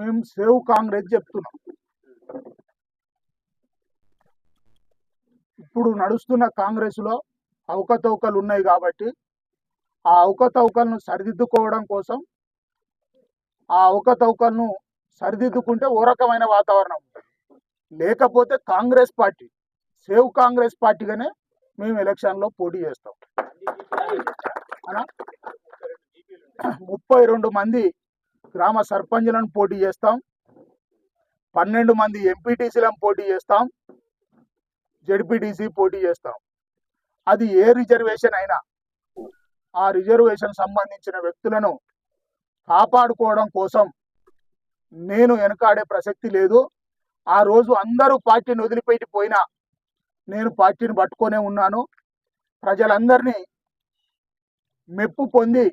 మేము సేవ్ కాంగ్రెస్ చెప్తున్నాం. ఇప్పుడు నడుస్తున్న కాంగ్రెస్లో అవకతవకలు ఉన్నాయి కాబట్టి ఆ అవకతవకలను సరిదిద్దుకోవడం కోసం, ఆ అవకతవకలను సరిదిద్దుకుంటే ఓ రకమైన వాతావరణం ఉంటుంది. లేకపోతే కాంగ్రెస్ పార్టీ, సేవ్ కాంగ్రెస్ పార్టీగానే మేము ఎలక్షన్లో పోటీ చేస్తాం. 32 మంది గ్రామ సర్పంచ్లను పోటీ చేస్తాం, 12 మంది ఎంపీటీసీలను పోటీ చేస్తాం, జెడ్పీటీసీ పోటీ చేస్తాం. అది ఏ రిజర్వేషన్ అయినా ఆ రిజర్వేషన్ సంబంధించిన వ్యక్తులను కాపాడుకోవడం కోసం నేను వెనకాడే ప్రసక్తి లేదు. ఆ రోజు అందరూ పార్టీని వదిలిపెట్టి పోయినా నేను పార్టీని పట్టుకొనే ఉన్నాను. ప్రజలందరినీ మెప్పు పొంది